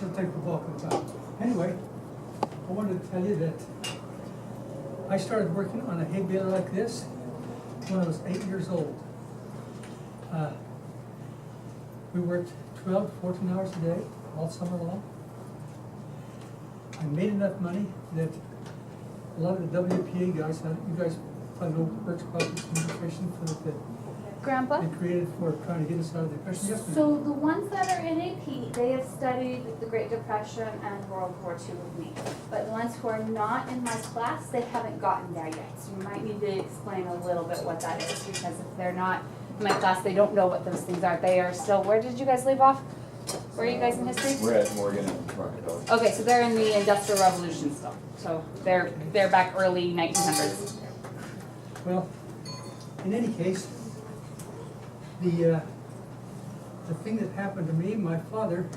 she'll take the bulk of the time. Anyway, I wanted to tell you that I started working on a hay baler like this when I was 8 years old. We worked 12 to 14 hours a day, all summer long. I made enough money that a lot of the WPA guys, you guys probably know Works Products Nutrition that Grandpa? they created for trying to get us out of the depression. Yes, ma'am. So the ones that are in AP, they have studied the Great Depression and World War II with me. But the ones who are not in my class, they haven't gotten there yet. So you might need to explain a little bit what that is, because if they're not in my class, they don't know what those things are. They are still, where did you guys leave off? Where are you guys in history? We're at Morgan and Rockefeller. Okay, so they're in the Industrial Revolution still. So they're back early 1900s. Well, in any case, the thing that happened to me, my father,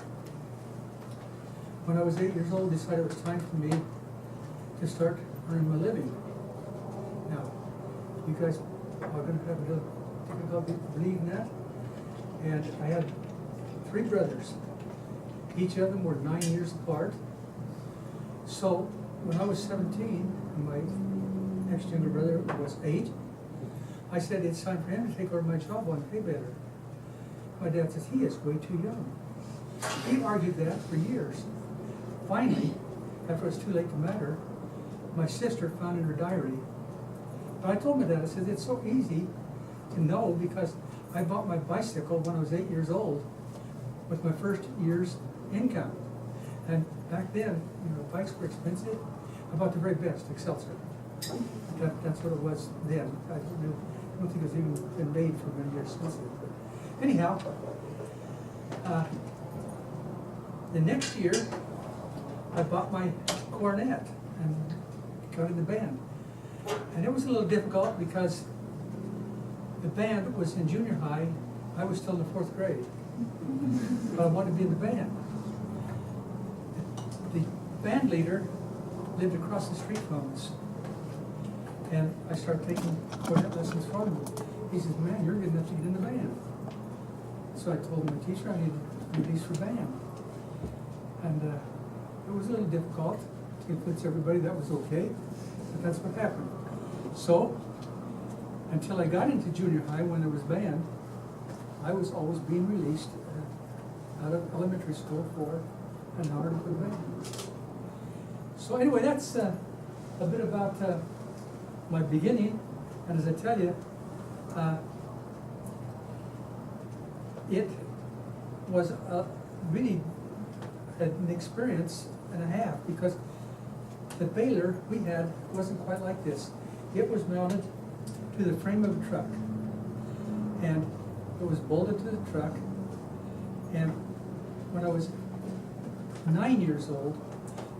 when I was 8 years old, decided it was time for me to start earning my living. Now, you guys are going to have a little difficulty believing that. And I had 3 brothers. Each of them were 9 years apart. So when I was 17, and my next younger brother was 8, I said it's time for him to take over my job on hay baler. My dad says he is way too young. He argued that for years. Finally, after it was too late to matter, my sister found in her diary. But I told my dad, I said it's so easy to know because I bought my bicycle when I was 8 years old with my first year's income. And back then, you know, bikes were expensive. I bought the very best, Excelsior. That's what it was then. I don't think it was even been made for many years since then. But anyhow, the next year, I bought my cornet and got in the band. And it was a little difficult because the band was in junior high. I was still in the 4th grade. But I wanted to be in the band. The band leader lived across the street from us. And I started taking cornet lessons from him. He says, man, you're good enough to get in the band. So I told my teacher I needed to be released for band. And it was a little difficult to convince everybody that was okay, but that's what happened. So, until I got into junior high when there was band, I was always being released out of elementary school for an hour to play band. So anyway, that's a bit about my beginning, and as I tell you, it was really an experience and a half because the baler we had wasn't quite like this. It was mounted to the frame of a truck, and it was bolted to the truck. And when I was 9 years old,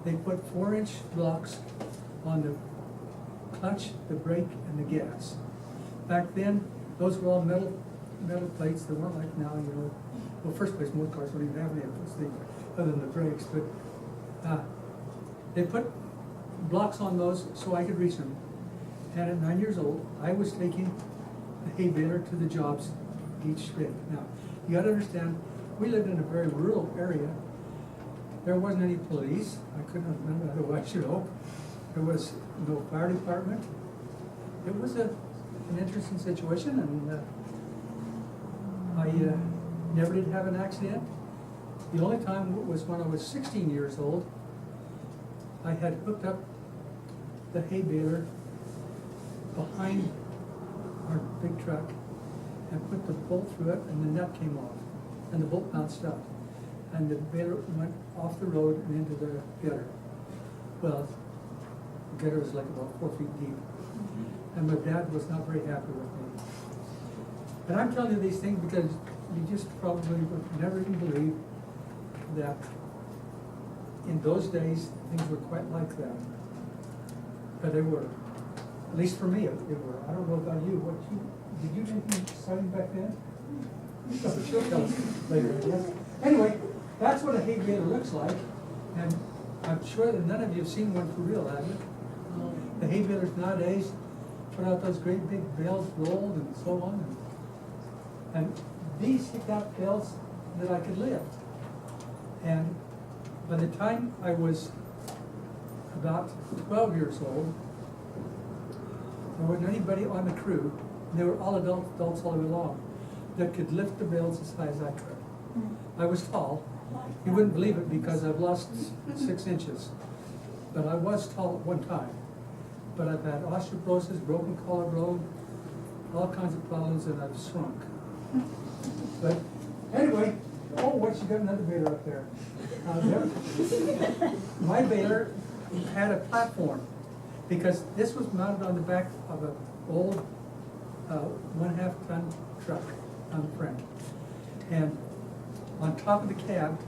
they put 4-inch blocks on the clutch, the brake, and the gas. Back then, those were all metal plates. They weren't like now, you know. Well, first place, most cars don't even have any of those things other than the brakes. But they put blocks on those so I could reach them. And at 9 years old, I was taking the hay baler to the jobs each day. Now, you got to understand, we lived in a very rural area. There wasn't any police. I couldn't have done that otherwise, you know. There was no fire department. It was an interesting situation, and I never did have an accident. The only time was when I was 16 years old. I had hooked up the hay baler behind our big truck and put the bolt through it, and the nut came off, and the bolt bounced up, and the baler went off the road and into the gutter. Well, the gutter was like about 4 feet deep, and my dad was not very happy with me. And I'm telling you these things because you just probably would never even believe that in those days things were quite like that. But they were. At least for me, they were. I don't know about you. Did you do anything exciting back then? She'll tell us later, yes. Anyway, that's what a hay baler looks like, and I'm sure that none of you have seen one for real, have you? The hay balers nowadays put out those great big bales rolled and so on, and these kicked out bales that I could lift. And By the time I was about 12 years old, there wasn't anybody on the crew, and they were all adults all the way along, that could lift the bales as high as I could. I was tall. You wouldn't believe it because I've lost 6 inches. But I was tall at one time. But I've had osteoporosis, broken collarbone, all kinds of problems, and I've shrunk. But anyway, oh, what, you got another baler up there. My baler had a platform, because this was mounted on the back of an old 1/2 ton truck on the front. And on top of the cab,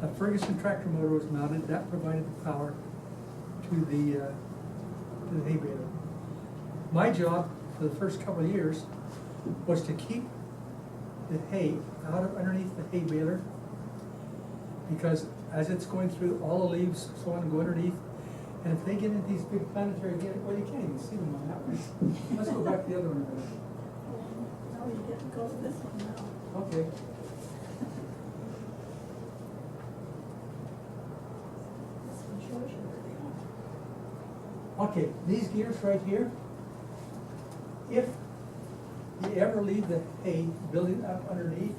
a Ferguson tractor motor was mounted. That provided the power to the hay baler. My job for the first couple of years was to keep the hay out of underneath the hay baler, because as it's going through, all the leaves, so on, go underneath. And if they get into these big planetary, well, you can't even see them on that one. Let's go back to the other one a minute. Now you get to go to this one now. Okay. This one shows you where they are. Okay, these gears right here, if you ever leave the hay building up underneath,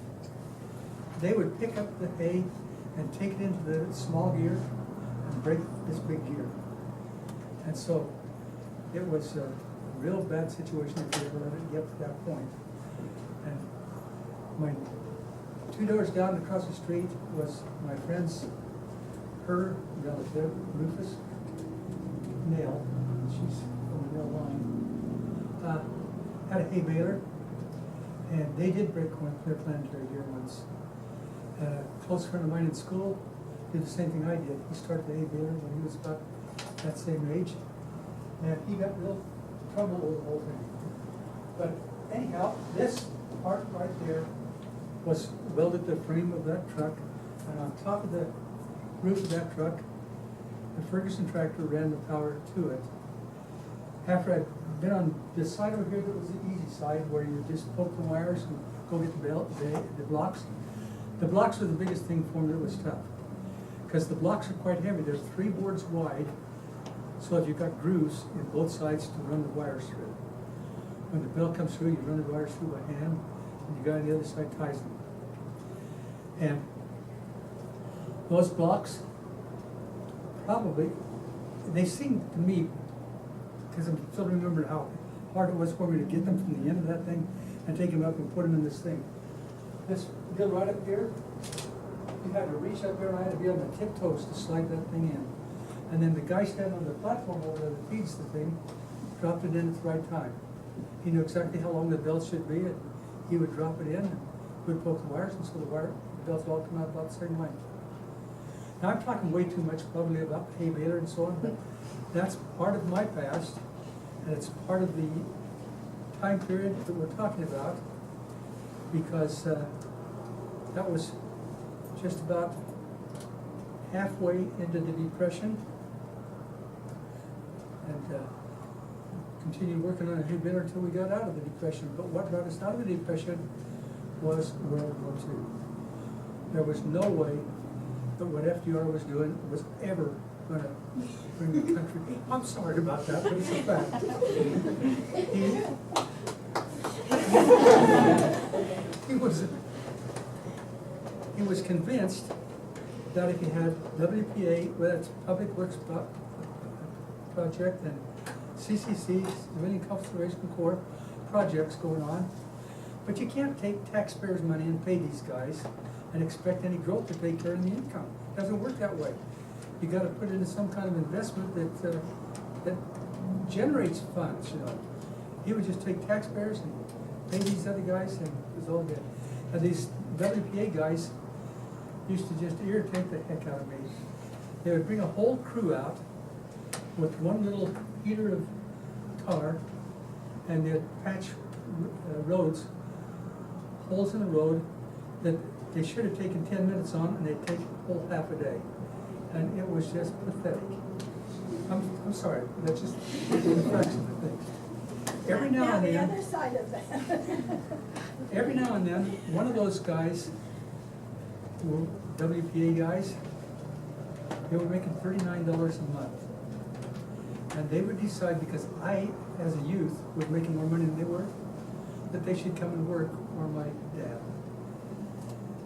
they would pick up the hay and take it into the small gear and break this big gear. And so it was a real bad situation if you ever let it get to that point. And my 2 doors down across the street was my friend's, her relative, Rufus Nail, she's from the Nail line, had a hay baler, and they did break their planetary gear once. And a close friend of mine in school did the same thing I did. He started the hay baler when he was about that same age, and he got real trouble with the whole thing. But anyhow, this part right there was welded to the frame of that truck, and on top of the roof of that truck, the Ferguson tractor ran the power to it. After I'd been on this side over here, that was the easy side, where you just poke the wires and go get the blocks. The blocks were the biggest thing for me that was tough, because the blocks are quite heavy. They're 3 boards wide, so if you've got grooves in both sides to run the wires through. When the bell comes through, you run the wires through by hand, and the guy on the other side ties them. And those blocks, probably, they seemed to me, because I'm still remembering how hard it was for me to get them from the end of that thing and take them up and put them in this thing. This deal right up here, you had to reach up there, and I had to be on the tiptoes to slide that thing in. And then the guy standing on the platform over there that feeds the thing, dropped it in at the right time. He knew exactly how long the belt should be, and he would drop it in, and would poke the wires, and so the belts would all come out about the same length. Now, I'm talking way too much probably about hay baler and so on, but that's part of my past, and it's part of the time period that we're talking about, because that was just about halfway into the Depression, and continued working on a hay baler until we got out of the Depression. But what brought us out of the Depression was World War II. There was no way that what FDR was doing was ever going to bring the country. I'm sorry about that, but it's a fact. He was convinced that if you had WPA, whether it's Public Works project, and CCC, Civilian Conservation Corps projects going on, but you can't take taxpayers' money and pay these guys and expect any growth to take care of the income. It doesn't work that way. You got to put it into some kind of investment that generates funds. You know, he would just take taxpayers and pay these other guys, and it was all good. And these WPA guys used to just irritate the heck out of me. They would bring a whole crew out with one little heater of tar, and they'd patch roads, holes in the road that they should have taken 10 minutes on, and they'd take a whole half a day. And it was just pathetic. I'm sorry, that's just the facts of the thing. Every now and the then, other side of that. every now and then, one of those guys, WPA guys, they were making $39 a month. And they would decide, because I, as a youth, was making more money than they were, that they should come and work for my dad.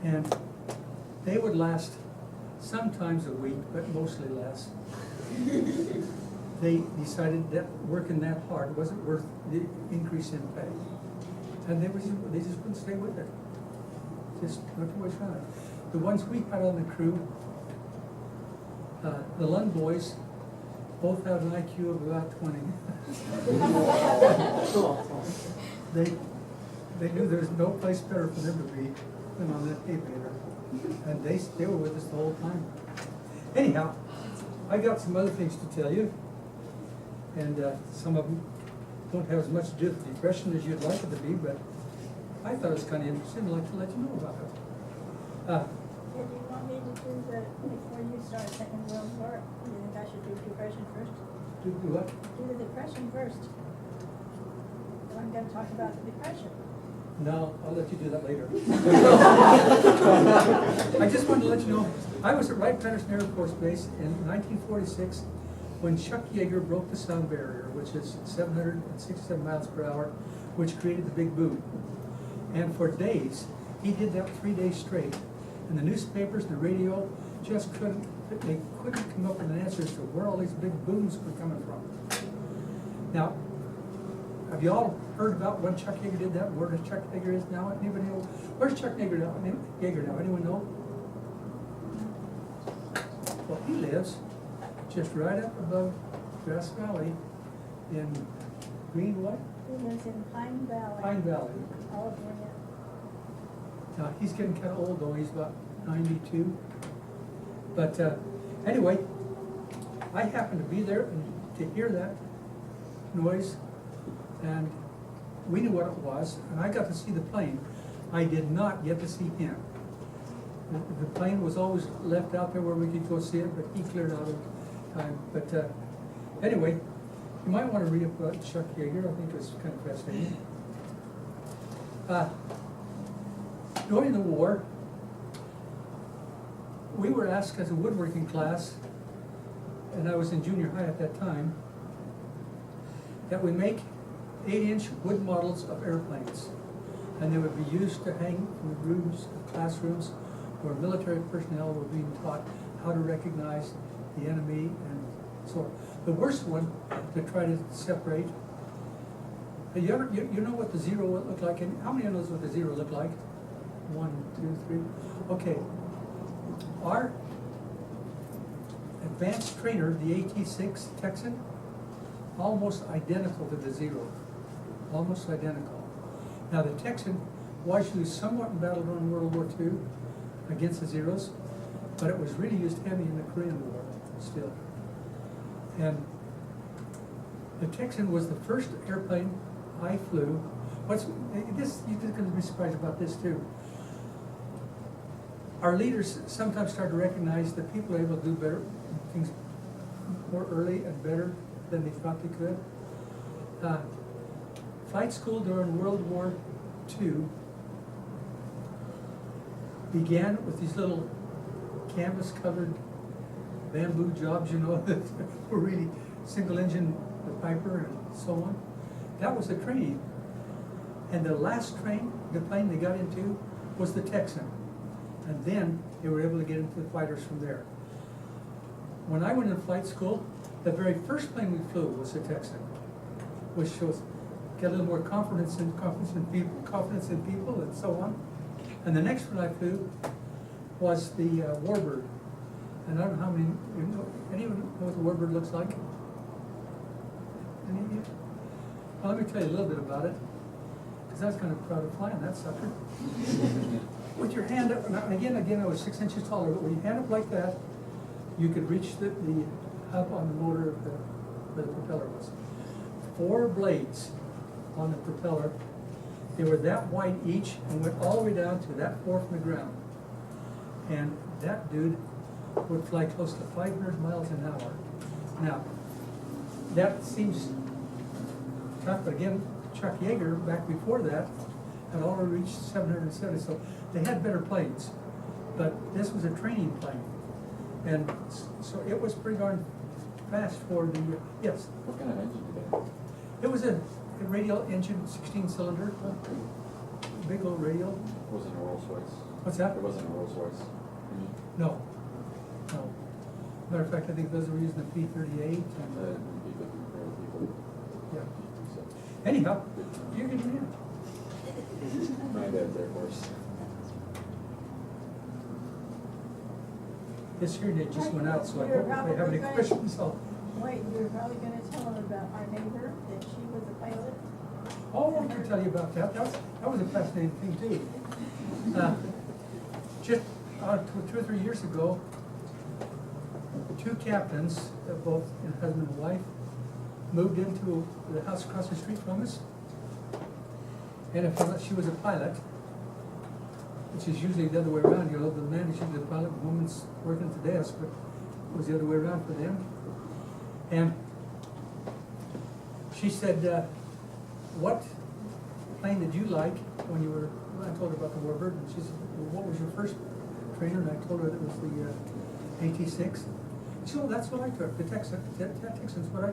And they would last sometimes a week, but mostly less. They decided that working that hard wasn't worth the increase in pay. And they just wouldn't stay with it. Just not too much fun. The ones we had on the crew, the Lund boys, both have an IQ of about 20. They knew there was no place better for them to be than on that hay baler. And they were with us the whole time. Anyhow, I got some other things to tell you. And some of them don't have as much to do with depression as you'd like it to be, but I thought it was kind of interesting. I'd like to let you know about it. Do you want me to do the, before you start Second World War, do you think I should do depression first? Do what? Do the depression first. Then I'm gonna talk about the depression. No, I'll let you do that later. I just wanted to let you know, I was at Wright-Patterson Air Force Base in 1946 when Chuck Yeager broke the sound barrier, which is 767 miles per hour, which created the big boom. And for days, he did that 3 days straight. And the newspapers, the radio, just couldn't come up with an answer as to where all these big booms were coming from. Now, have you all heard about when Chuck Yeager did that? Where Chuck Yeager is now? Anybody know? Where's Chuck Yeager now? Anyone know? Well, he lives just right up above Grass Valley in Green what? He lives in Pine Valley. Pine Valley. California. Now, he's getting kind of old though, he's about 92. But anyway, I happened to be there and to hear that noise, and we knew what it was, and I got to see the plane. I did not get to see him. The plane was always left out there where we could go see it, but he cleared out of time. But anyway, you might want to read about Chuck Yeager. I think it's kind of fascinating. During the war, we were asked as a woodworking class, and I was in junior high at that time, that we make 8-inch wood models of airplanes. And they would be used to hang in the rooms, the classrooms, where military personnel were being taught how to recognize the enemy and so on. The worst one to try to separate. You know what the zero would look like? And how many knows what the zero looked like? 1, 2, 3. Okay. Our advanced trainer, the AT-6 Texan, almost identical to the zero. Almost identical. Now the Texan was used somewhat in battle during World War II against the Zeros, but it was really used heavy in the Korean War still. And the Texan was the first airplane I flew. You're going to be surprised about this too. Our leaders sometimes start to recognize that people are able to do better things more early and better than they thought they could. Flight school during World War II began with these little canvas-covered bamboo jobs, you know, that were really single engine, the Piper and so on. That was the training. And the last plane they got into was the Texan. And then they were able to get into the fighters from there. When I went in flight school, the very first plane we flew was the Texan, which shows get a little more confidence in people and so on. And the next one I flew was the Warbird. And I don't know how many, anyone know what the Warbird looks like? Any of you? Well, let me tell you a little bit about it, because I was kind of proud of flying that sucker. With your hand up, and again, I was 6 inches taller, but when you hand up like that, you could reach the hub on the motor of where the propeller was. 4 blades on the propeller. They were that wide each and went all the way down to that 4 from the ground. And that dude would fly close to 500 miles an hour. Now, that seems tough, but again, Chuck Yeager, back before that, had already reached 770, so they had better planes. But this was a training plane. And so it was pretty darn fast for the, yes. What kind of engine did they have? It was a radial engine, 16-cylinder, big old radial. Wasn't a Rolls Royce? What's that? It wasn't a Rolls Royce engine? No, no. Matter of fact, I think those were using the P-38 and, Would be good for people. yeah. So, Anyhow, you can, yeah. my dad's Air Force. This hearing aid just went out, so I You're hope if they have any probably questions, so. Wait, you're probably gonna tell them about our neighbor, that she was a pilot. Oh, I can tell you about that. That was a fascinating thing too. Just 2 or 3 years ago, 2 captains, both husband and wife, moved into the house across the street from us. And I found out she was a pilot, which is usually the other way around. You know, the man is usually the pilot, the woman's working at the desk, but it was the other way around for them. And she said, what plane did you like when you were, I told her about the Warbird, and she said, well, what was your first trainer? And I told her that it was the AT-6. She said, oh, that's what I took, the Texan's what I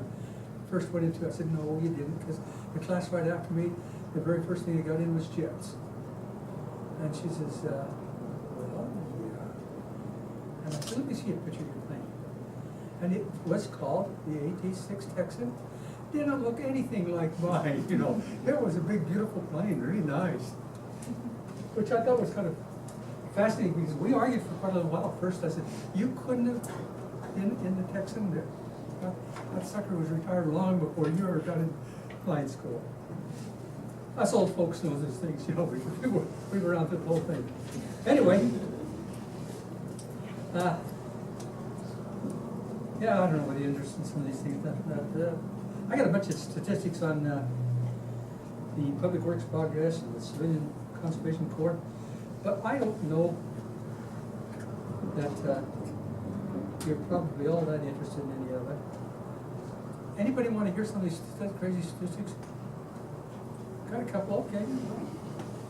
first went into. I said, no, you didn't, because the class right after me, the very first thing I got in was jets. And she says, well, yeah. And I said, let me see a picture of your plane. And it was called the AT-6 Texan. Didn't look anything like mine, you know. It was a big, beautiful plane, really nice. Which I thought was kind of fascinating because we argued for quite a little while. First, I said, you couldn't have been in the Texan. That sucker was retired long before you ever got in flight school. Us old folks know those things, you know. We were around through the whole thing. Anyway, yeah, I don't know whether you're interested in some of these things. I got a bunch of statistics on the Public Works progress and the Civilian Conservation Corps, but I don't know that you're probably all that interested in any of it. Anybody want to hear some of these crazy statistics? Got a couple, okay.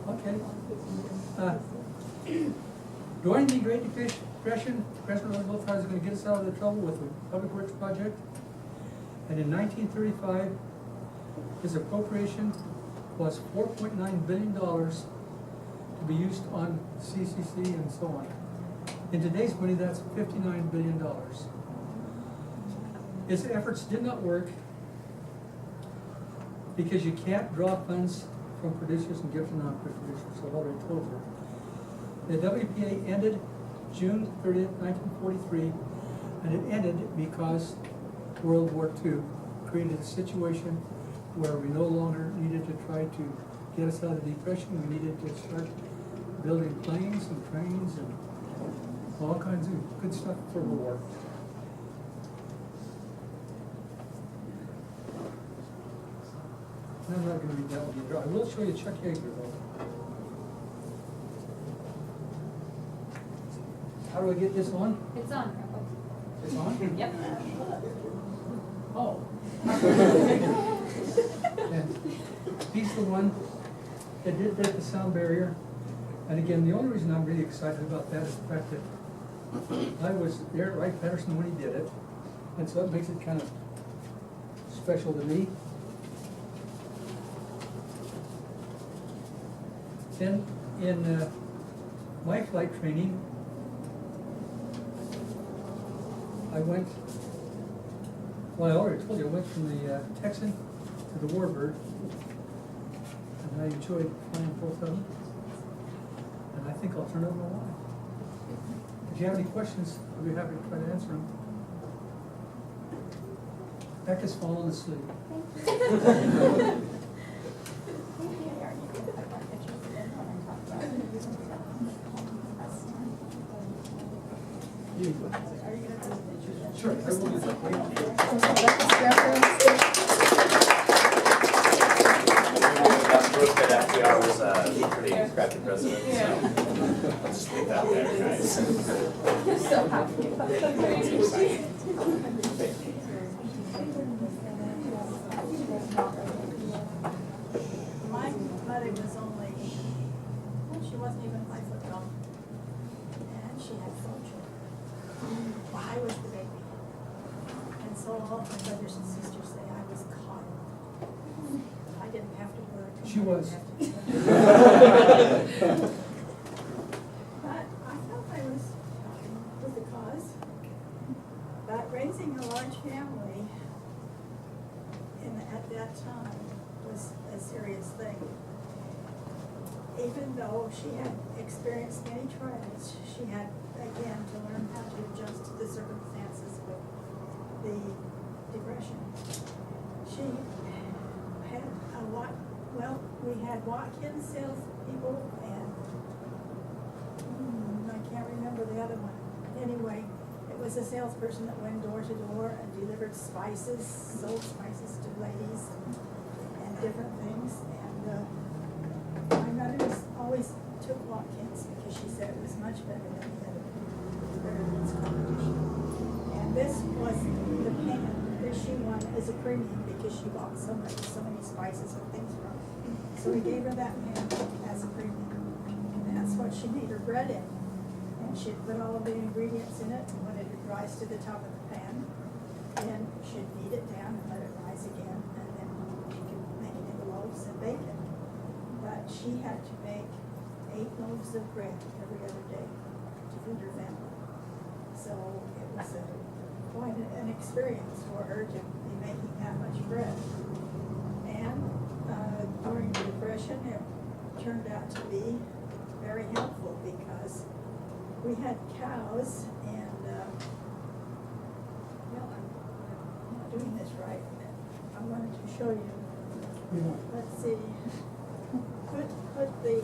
Okay. During the Great Depression, President Roosevelt thought he was going to get us out of the trouble with the Public Works project. And in 1935, his appropriation was $4.9 billion to be used on CCC and so on. In today's money, that's $59 billion. His efforts did not work because you can't draw funds from producers and give to non-producers, so I've already told you. The WPA ended June 30th, 1943, and it ended because World War II created a situation where we no longer needed to try to get us out of the Depression. We needed to start building planes and trains and all kinds of good stuff for the war. I'm not going to read that one either. I will show you Chuck Yeager though. How do I get this on? It's on, Grandpa. It's on? Yep. Oh. And he's the one that did the sound barrier. And again, the only reason I'm really excited about that is the fact that I was there at Wright-Patterson when he did it. And so it makes it kind of special to me. Then in my flight training, I went, well, I already told you, I went from the Texan to the Warbird, and I enjoyed flying both of them, and I think I'll turn over my wife. If you have any questions, I'll be happy to try to answer them. Becca's fallen asleep. You go. Sure, I will do that. Proof that FDR was a pretty crappy president, so I'll just leave that there, guys. You're so happy. My mother was only, she wasn't even 5 foot tall. And she had 4 children. Wow. so all my brothers and sisters say I was caught. I didn't have to work. She was. But I felt I was with the cause. But raising a large family at that time was a serious thing. Even though she had experienced many trials, she had, again, to learn how to adjust to the circumstances with the depression. She had a lot, well, we had walk-in salespeople and, I can't remember the other one. Anyway, it was a salesperson that went door to door and delivered spices, sold spices to ladies and different things. And my mother always took walk-ins because she said it was much better than the other American's competition. And this was the pan that she won as a premium because she bought so many spices and things from. So we gave her that pan as a premium. And that's what she made her bread in. And she'd put all of the ingredients in it, and when it would rise to the top of the pan, then she'd knead it down and let it rise again, and then she could make it into loaves and bake it. But she had to make 8 loaves of bread every other day to feed her family. So it was quite an experience for her to be making that much bread. And during the Depression, it turned out to be very helpful because we had cows and, well, I'm not doing this right. I wanted to show you. Yeah. Let's see. Put the,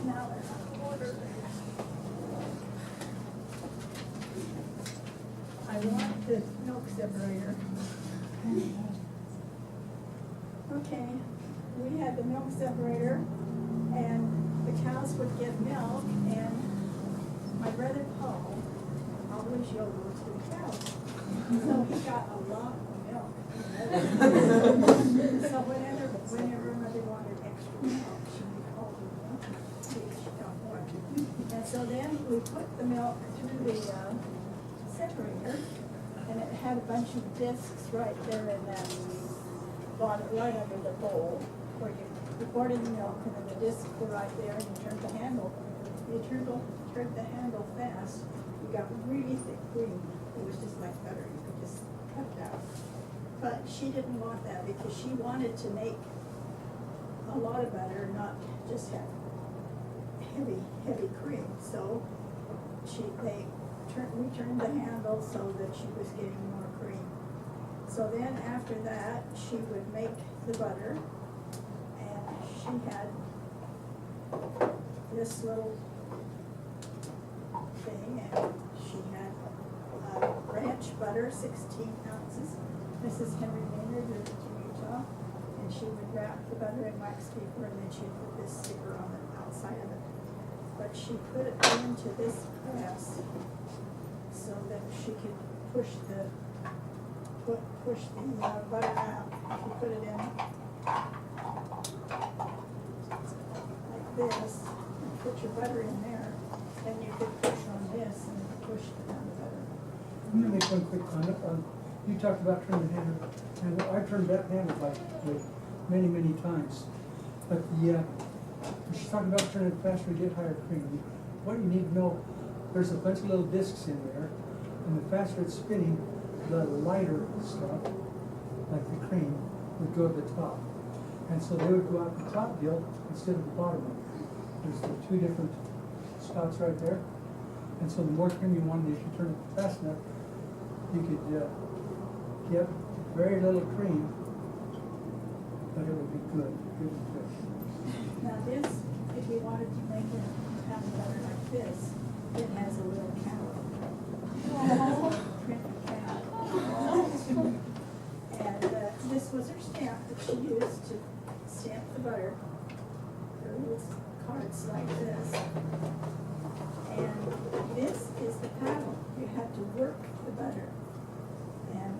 now they're out of order. I want the milk separator. Okay, we had the milk separator, and the cows would get milk, and my brother Paul always yodels to the cows. So he got a lot of milk. So whenever mother wanted extra milk, she would call the milk, see if she got more. And so then we put the milk through the separator, and it had a bunch of discs right there in that bottom, right under the bowl, where you poured in the milk, and then the discs were right there, and you turned the handle. You turned the handle fast, you got really thick cream. It was just like butter, you could just cut it out. But she didn't want that because she wanted to make a lot of butter, not just have heavy cream. So we turned the handle so that she was getting more cream. So then after that, she would make the butter, and she had this little thing, and she had ranch butter, 16 ounces. Mrs. Henry Maynard lived in Utah, and she would wrap the butter in wax paper, and then she'd put this sticker on the outside of it. But she put it into this press so that she could push the butter out. If you put it in like this, and put your butter in there, then you could push on this and push the butter. I'm gonna make one quick comment on, you talked about turning the handle, and I've turned that handle like many times. But she's talking about turning it faster to get higher cream. What you need to know, there's a bunch of little discs in there, and the faster it's spinning, the lighter stuff, like the cream, would go at the top. And so they would go out the top deal instead of the bottom one. There's the 2 different spots right there. And so the more cream you wanted, if you turn it fast enough, you could get very little cream, but it would be good. Good and good. Now this, if you wanted to make it have butter like this, it has a little cow. Print cow. And this was her stamp that she used to stamp the butter. Her little cards like this. And this is the paddle. You had to work the butter. And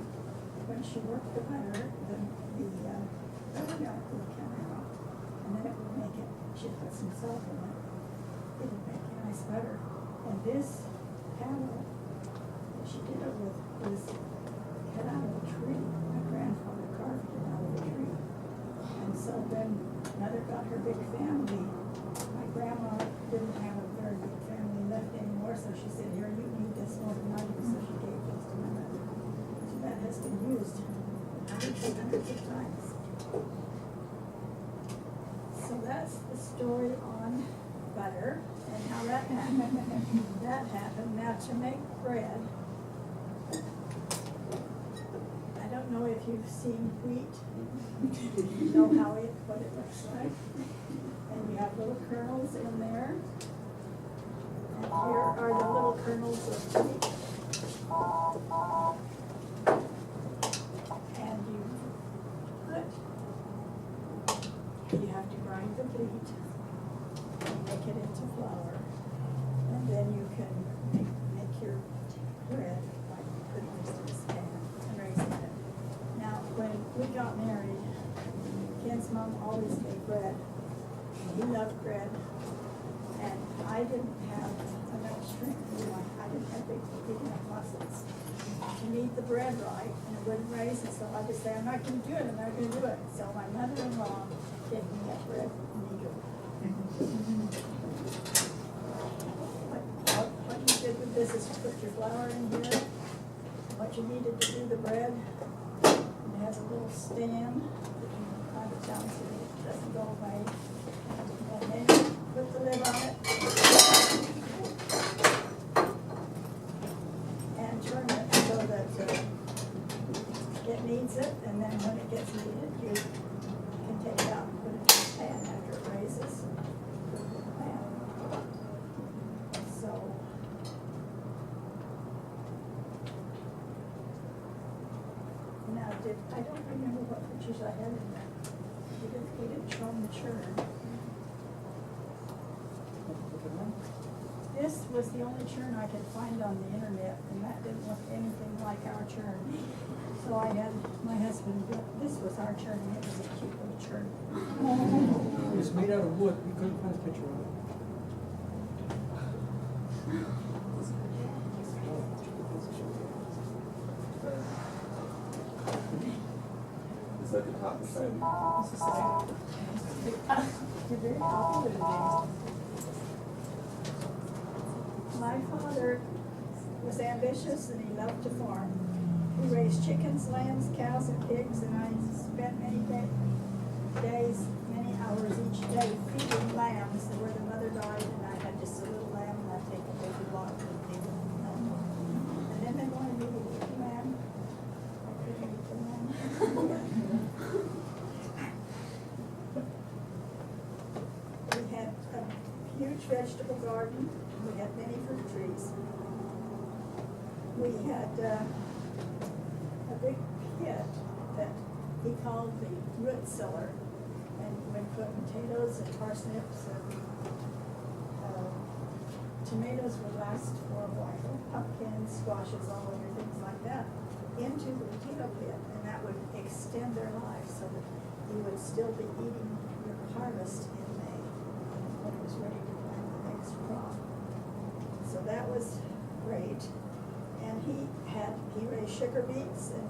when she worked the butter, the milk would come out. And then it would make it, she'd put some herself and it didn't make a nice butter. And this paddle that she did it with was cut out of a tree. My grandfather carved it out of a tree. And so then Mother got her big family. My grandma didn't have a very big family left anymore, so she said, here, you need this more than I do, so she gave this to my mother. So that has been used hundreds of times. So that's the story on butter and how that happened. That happened. Now to make bread, I don't know if you've seen wheat. You know what it looks like. And you have little kernels in there. And here are the little kernels of wheat. And you have to grind the wheat and make it into flour. And then you can make your bread like putting this in this pan and raising it. Now, when we got married, Ken's mom always made bread. He loved bread. And I didn't have enough strength. I didn't have big enough muscles to knead the bread right, and it wouldn't raise. And so I just say, I'm not going to do it, I'm not going to do it. So my mother-in-law gave me that bread kneader. What you did with this is you put your flour in here, what you needed to do the bread, and it has a little stand that you climb it down so it doesn't go away. And then you put the lid on it and turn it so that it kneads it, and then when it gets kneaded, you can take it out and put it in the pan after it raises. So now I don't remember what pictures I had in there. We didn't show them the churn. This was the only churn I could find on the internet, and that didn't look anything like our churn. So I had my husband build, this was our churn, and it was a cute little churn. It was made out of wood, we couldn't find a picture of it. Is that the top side? You're very popular today. My father was ambitious and he loved to farm. He raised chickens, lambs, cows, and pigs, and I spent many days, many hours each day feeding lambs where the mother died, and I had just a little lamb, and I'd take a baby block and feed it. And then they wanted me to eat the lamb. I couldn't eat the lamb. We had a huge vegetable garden. We had many fruit trees. We had a big pit that he called the root cellar, and we put potatoes and parsnips and tomatoes would last for a while, pumpkins, squashes, all of your things like that, into the potato pit, and that would extend their lives so that you would still be eating your harvest in May when it was ready to plant the next crop. So that was great. And he raised sugar beets and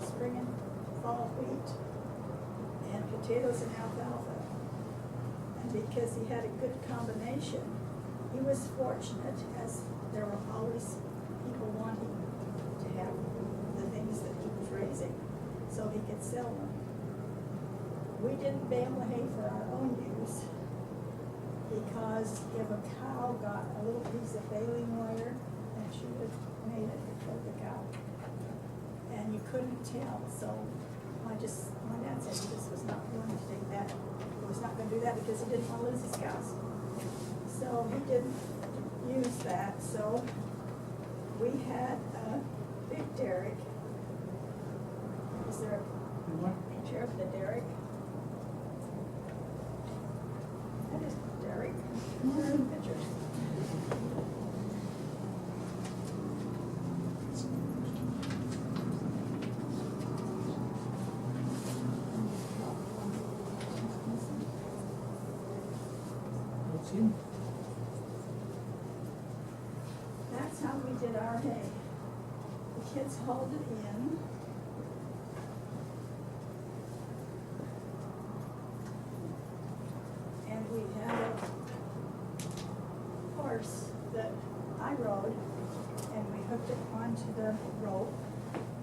spring and fall wheat and potatoes and alfalfa. And because he had a good combination, he was fortunate, as there were always people wanting to have the things that he was raising so he could sell them. We didn't bale the hay for our own use, because if a cow got a little piece of baling wire, and she would have made it before the cow, and you couldn't tell, so my dad said he just was not going to take that. He was not going to do that because he didn't want to lose his cows. So he didn't use that, so we had a big derrick. Is there a picture of the derrick? That is Derek. Where are the pictures? See? That's how we did our hay. The kids hauled it in. And we had a horse that I rode, and we hooked it onto the rope,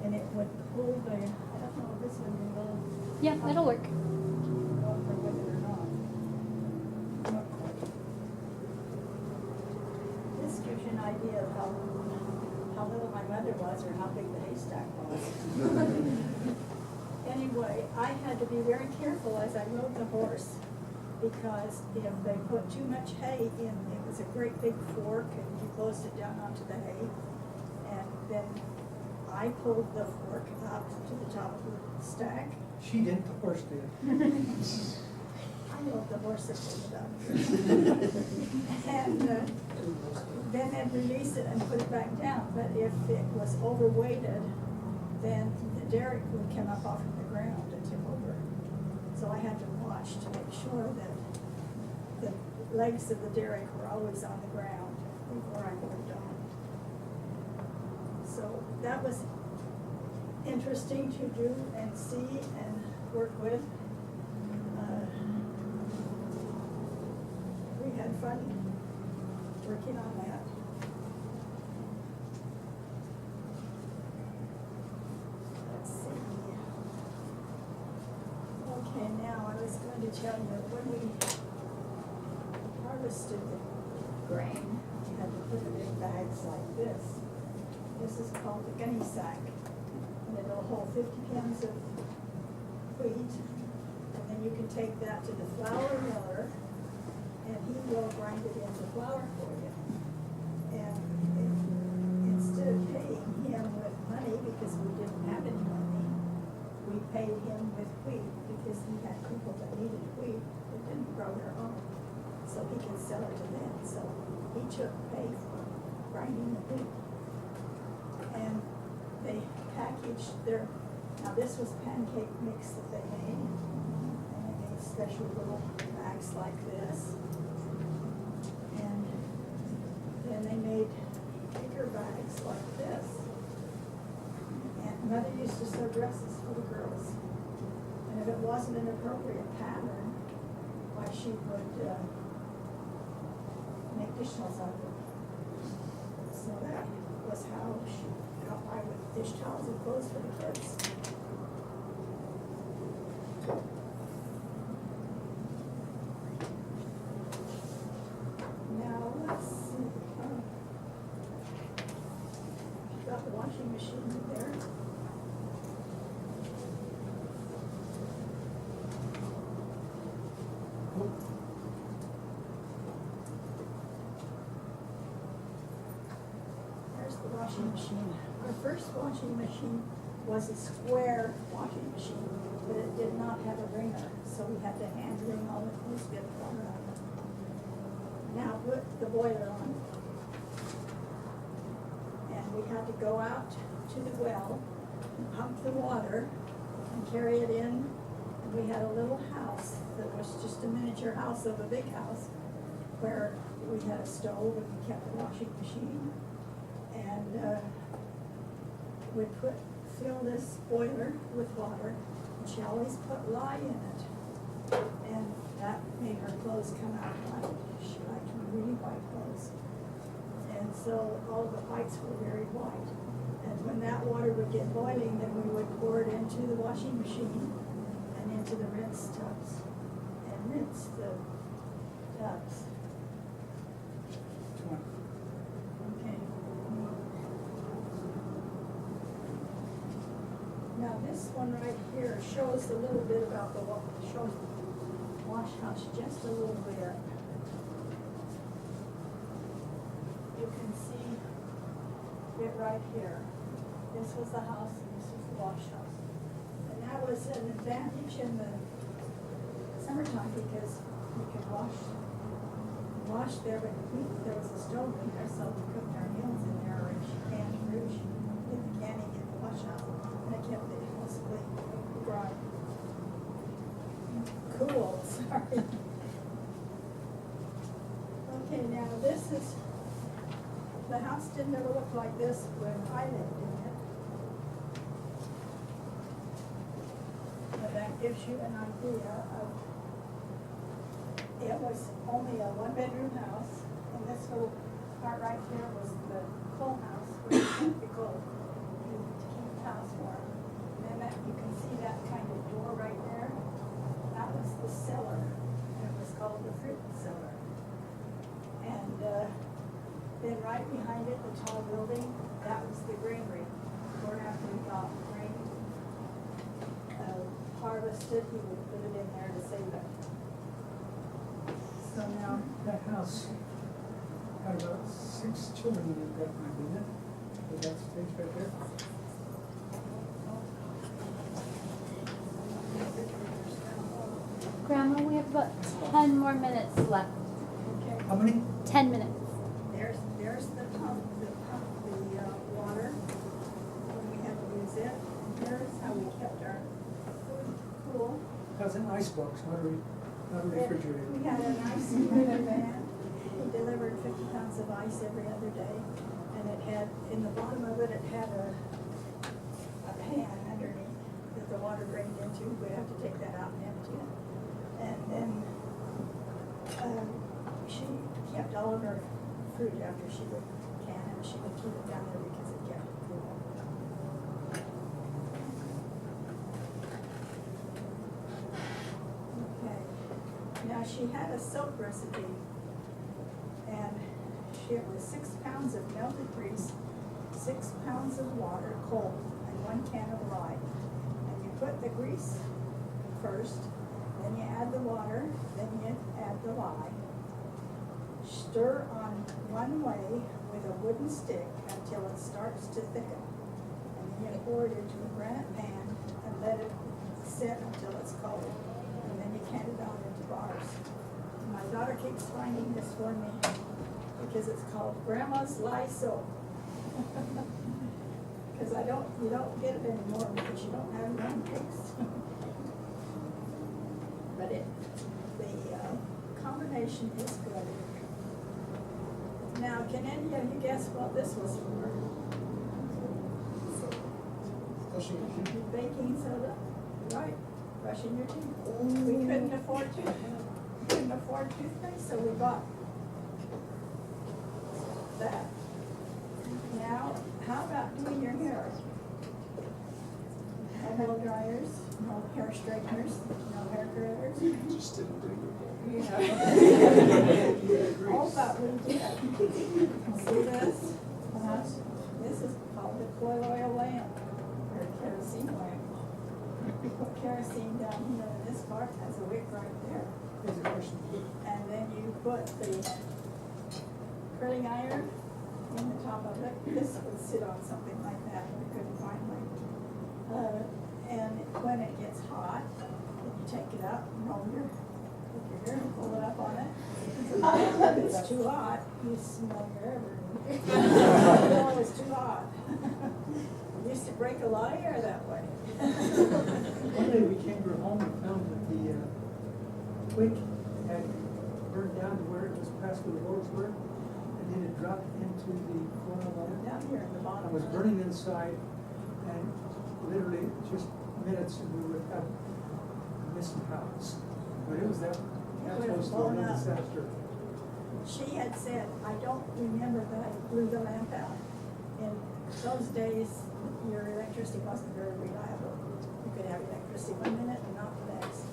and it would pull the, I don't know, this would be a little. Yeah, that'll work. I don't know if they're with it or not. This gives you an idea of how little my mother was or how big the haystack was. Anyway, I had to be very careful as I rode the horse, because if they put too much hay in, it was a great big fork and you closed it down onto the hay. And then I pulled the fork up to the top of the stack. She didn't, the horse did. I rode the horse that pulled it up. And then I'd release it and put it back down. But if it was overweighted, then the derrick would come up off of the ground and tip over. So I had to watch to make sure that the legs of the derrick were always on the ground before I moved on. So that was interesting to do and see and work with. We had fun working on that. Let's see. Okay, now I was going to tell you, when we harvested the grain, we had to put it in bags like this. This is called the gunny sack, and it'll hold 50 pounds of wheat, and then you can take that to the flour miller, and he will grind it into flour for you. And instead of paying him with money, because we didn't have any money, we paid him with wheat, because he had people that needed wheat that didn't grow their own, so he could sell it to them. So he took pay for grinding the wheat. And they packaged their, now this was pancake mix that they made, and they made special little bags like this. And then they made bigger bags like this. And Mother used to sew dresses for the girls. And if it wasn't an appropriate pattern, why she would make dishcloths out of it. So that was how she got by with dish towels and clothes for the kids. Now, let's see. Got the washing machine there. There's the washing machine. Our first washing machine was a square washing machine, but it did not have a wringer, so we had to hand wring all the clothes to get the water out of it. Now put the boiler on. And we had to go out to the well, pump the water, and carry it in. And we had a little house that was just a miniature house of a big house, where we had a stove and we kept the washing machine. And we fill this boiler with water, and she always put lye in it. And that made her clothes come out white. She liked really white clothes. And so all the whites were very white. And when that water would get boiling, then we would pour it into the washing machine and into the rinse tubs. And rinse the tubs. Okay. Now this one right here shows a little bit about the shows the wash house just a little bit. You can see it right here. This was the house and this was the wash house. And that was an advantage in the summertime because you could wash there, but there was a stove in there, so we cooked our meals in there, or canned rouge in the canning in the wash house. And it kept it mostly dry. Cool, sorry. Okay, now this is, the house didn't ever look like this when I lived in it. But that gives you an idea of, it was only a one-bedroom house, and this little part right here was the coal house, where you kept the coal to keep the house warm. And then that, you can see that kind of door right there, that was the cellar, and it was called the fruit cellar. And then right behind it, the tall building, that was the granary. Where after we got grain harvested, he would put it in there to save it. So now, That house had about 6 children in it that time, didn't it? With that stage right there. Grandma, we have about 10 more minutes left. okay, How many? 10 minutes. there's the pump, the water, when we had to use it. And here's how we kept our food cool. That's an icebox, not a refrigerator. We had an ice cream van. He delivered 50 pounds of ice every other day. And it had, in the bottom of it, it had a pan underneath that the water drained into. We'd have to take that out and empty it. And then she kept all of her fruit after she would can it. She would keep it down there because it kept it cool. Okay. Now she had a soap recipe, and it was 6 pounds of melted grease, 6 pounds of water, cold, and 1 can of lye. And you put the grease first, then you add the water, then you add the lye. Stir on one way with a wooden stick until it starts to thicken. And then you pour it into a granite pan and let it sit until it's cold. And then you can it out into bars. My daughter keeps finding this for me because it's called Grandma's Lye Soap. Because you don't get it anymore because you don't have your own grease. But the combination is good. Now, can any of you guess what this was for? Baking soda, right, brushing your teeth. We couldn't afford toothpaste, so we bought that. Now, how about doing your hair? No blow dryers, no hair straighteners, no hair curlers. Just didn't do your All that we did. See this? This is called the coil oil lamp, or kerosene lamp. You put kerosene down here, and this part has a wick right there. Here's a question. And then you put the curling iron in the top of it. This would sit on something like that, we couldn't find one. And when it gets hot, then you take it out and roll your hair and pull it up on it. If it's too hot, you smell your hair burning. No, it's too hot. Used to break a lot of hair that way. One day we came to her home and found that the wick had burned down to where it was past where the doors were, and then it dropped into the coil lamp. Down here at the bottom. It was burning inside, and literally just minutes and we would have missed the house. But it was that would have close to blown a up. disaster. She had said, I don't remember that I blew the lamp out. In those days, your electricity wasn't very reliable. You could have electricity one minute and not the next.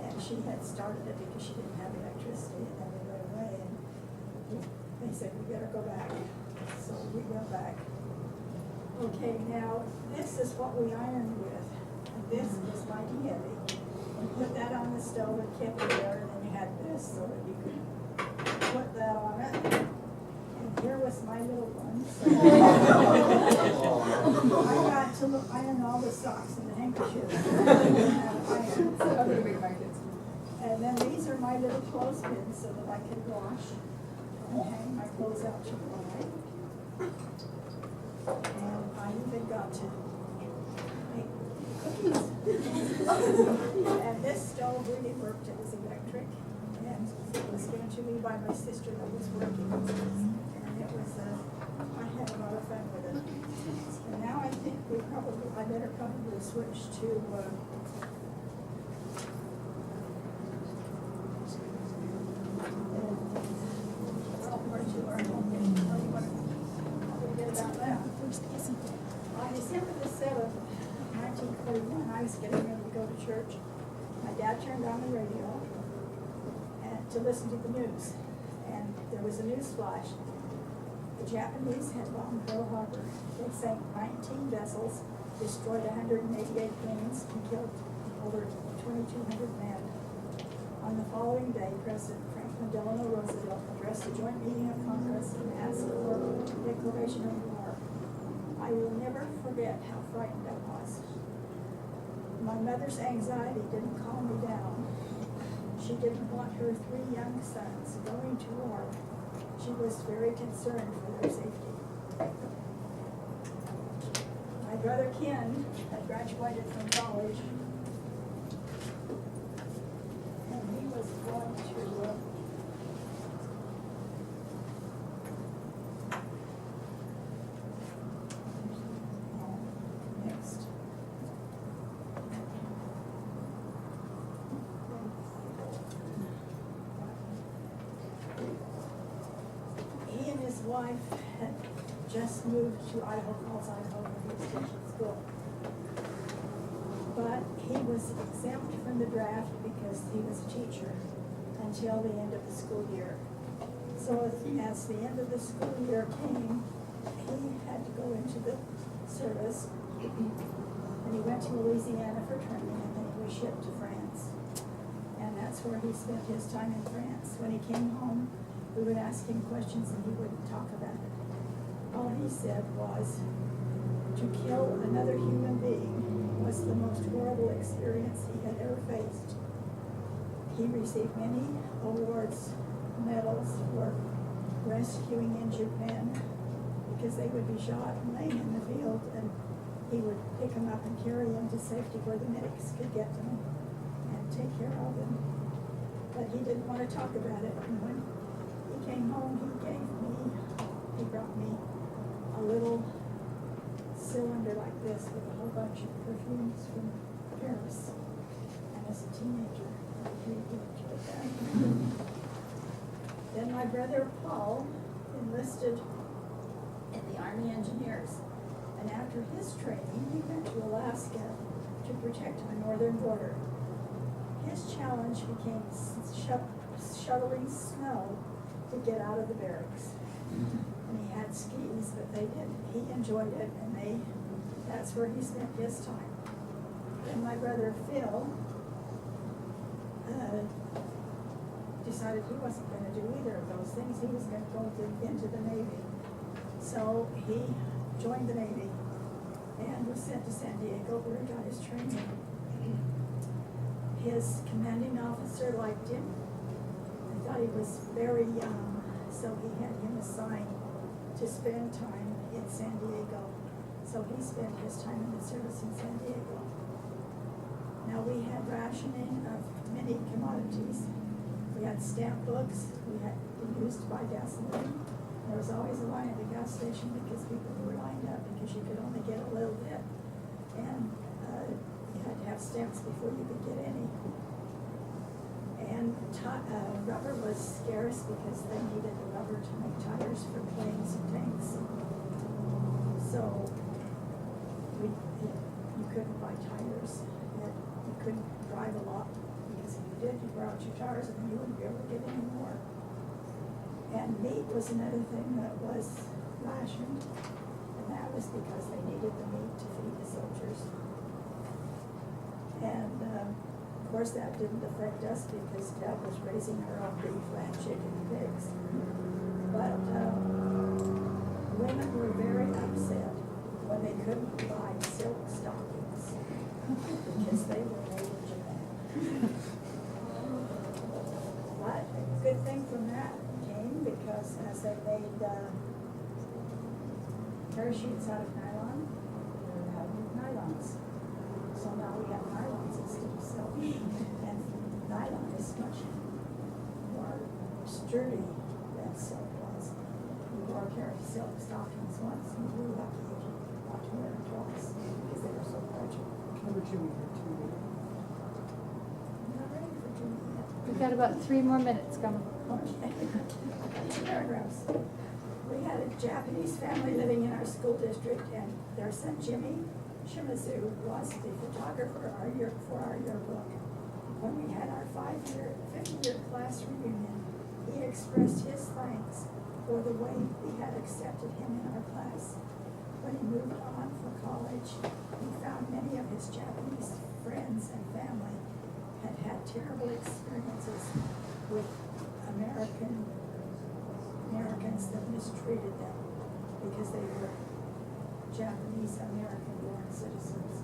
And she had started it because she didn't have electricity, and then we went away, and they said, we better go back. So we went back. Okay, now, this is what we ironed with. And this is mighty heavy. You put that on the stove and kept it there, and then you had this so that you could put that on it. And here was my little one. I got to iron all the socks and the handkerchiefs. And then these are my little clothespins so that I could wash and hang my clothes out to dry. And I even got to make cookies. And this stove really worked, it was electric, and it was given to me by by my sister that was working, and it was, I had a lot of fun with it. And now I think I better probably switch to, World War II or something. What do you want to get about that? On December the 7th, 1941, I was getting ready to go to church. My dad turned on the radio and to listen to the news, and there was a news flash. The Japanese had bombed Pearl Harbor. They sank 19 vessels, destroyed 188 planes, and killed over 2,200 men. On the following day, President Franklin Delano Roosevelt addressed the joint meeting of Congress and asked for a declaration of war. I will never forget how frightened I was. My mother's anxiety didn't calm me down. She didn't want her 3 young sons going to war. She was very concerned for their safety. My brother Ken had graduated from college, and he was going to next. He and his wife had just moved to Idaho Falls, Idaho, where he was teaching school. But he was exempt from the draft because he was a teacher until the end of the school year. So as the end of the school year came, he had to go into the service. And he went to Louisiana for training, and then he was shipped to France. And that's where he spent his time in France. When he came home, we would ask him questions and he wouldn't talk about it. All he said was, to kill another human being was the most horrible experience he had ever faced. He received many awards, medals for rescuing injured men, because they would be shot and laying in the field, and he would pick them up and carry them to safety where the medics could get them and take care of them. But he didn't want to talk about it, and when he came home, he brought me a little cylinder like this with a whole bunch of perfumes from Paris. And as a teenager, I really enjoyed that. Then my brother Paul enlisted in the Army Engineers. And after his training, he went to Alaska to protect our northern border. His challenge became shoveling snow to get out of the barracks. And he had skis, but he enjoyed it, and that's where he spent his time. Then my brother Phil decided he wasn't going to do either of those things. He was going to go into the Navy. So he joined the Navy and was sent to San Diego, where he got his training. His commanding officer liked him. I thought he was very young, so he had him assigned to spend time in San Diego. So he spent his time in the service in San Diego. Now we had rationing of many commodities. We had stamp books, we had used to buy gasoline. There was always a line at the gas station because people were lined up because you could only get a little bit. And you had to have stamps before you could get any. And rubber was scarce because they needed the rubber to make tires for planes and tanks. So you couldn't buy tires. You couldn't drive a lot because if you did, you wore out your tires and then you wouldn't be able to get any more. And meat was another thing that was rationed, and that was because they needed the meat to feed the soldiers. And of course that didn't affect us because Dad was raising our own beef, lamb, chicken, and pigs. But women were very upset when they couldn't buy silk stockings because they were made in Japan. But a good thing from that came because as they made parachutes out of nylon, we were having nylons. So now we have nylons instead of silk. And nylon is much more sturdy than silk was. You wore a pair of silk stockings once, and you were lucky if you got to wear them twice, because they were so fragile. Cover Jimmy here too. I'm not ready for Jimmy yet. We've got about 3 more minutes coming. Paragraphs. We had a Japanese family living in our school district, and their son Jimmy Shimizu was the photographer for our yearbook. When we had our 50-year class reunion, he expressed his thanks for the way we had accepted him in our class. When he moved on for college, he found many of his Japanese friends and family had had terrible experiences with Americans that mistreated them because they were Japanese American born citizens.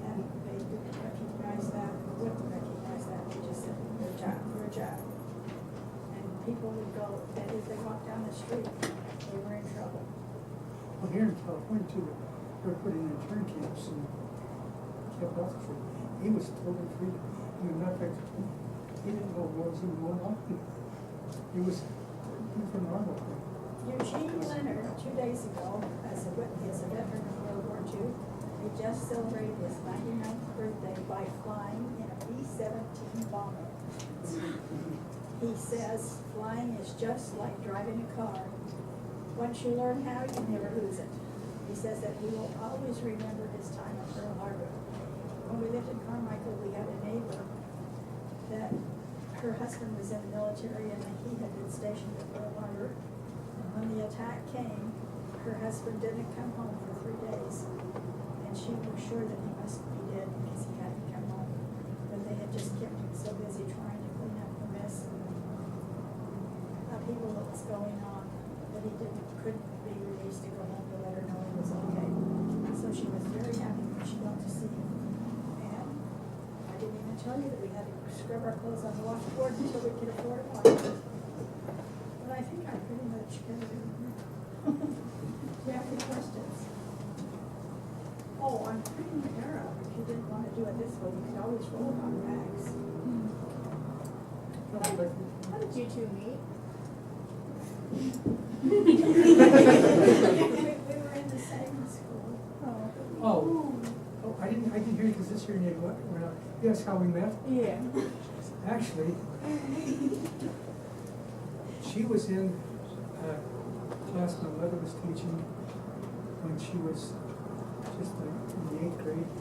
And they didn't recognize that, wouldn't recognize that, they just said, you're a Jap. And people would go, that if they walked down the street, they were in trouble. Well, here in California too, they're putting in intern camps and kept off the free. He was totally free. I mean, matter of fact, he didn't know what was even going on. He was from normal. Eugene Leonard, 2 days ago, as a veteran of World War II, he just celebrated his 99th birthday by flying in a B-17 bomber. He says, flying is just like driving a car. Once you learn how, you never lose it. He says that he will always remember his time at Pearl Harbor. When we lived in Carmichael, we had a neighbor that her husband was in the military and he had been stationed at Pearl Harbor. And when the attack came, her husband didn't come home for 3 days. And she was sure that he must be dead because he hadn't come home. But they had just kept him so busy trying to clean up the mess and upheaval that was going on that he couldn't be released to go home to let her know he was okay. So she was very happy when she got to see him. And I didn't even tell you that we had to scrub our clothes on the washboard until we could afford one. But I think I pretty much covered it. Do you have any questions? Oh, I'm putting the hair up. If you didn't want to do it this way, you could always roll it on rags. How did you two meet? We were in the same school. Oh, I didn't hear you because this year you went out. Yes, how we met? Yeah. Actually, she was in class my mother was teaching when she was just like in the 8th grade.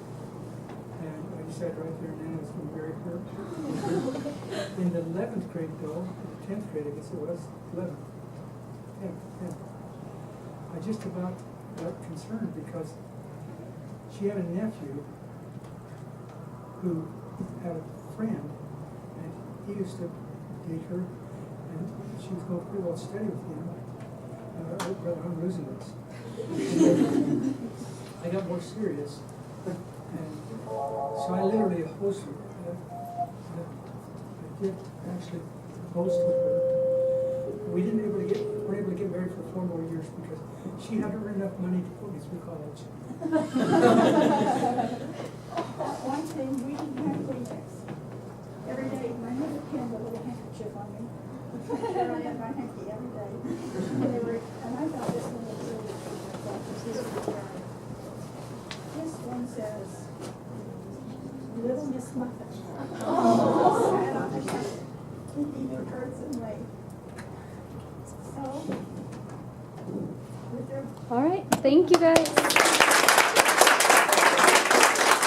And I just sat right there and then was going to marry her. In the 11th grade though, the 10th grade I guess it was, 11th. Yeah. I just about got concerned because she had a nephew who had a friend, and he used to date her, and she was going pretty well steady with him. Oh, brother, I'm losing this. I got more serious, and so I literally opposed her. I did actually propose to her. We weren't able to get married for 4 more years because she hadn't earned enough money to put me through college. One thing, we didn't have Kleenex. Every day, my mother pinned a little handkerchief on me. Here I had my hanky every day. And I thought this one was really cute. This one says, Little Miss Muffet. And I was like, keeping your curds in late. So, with their All right, thank you guys.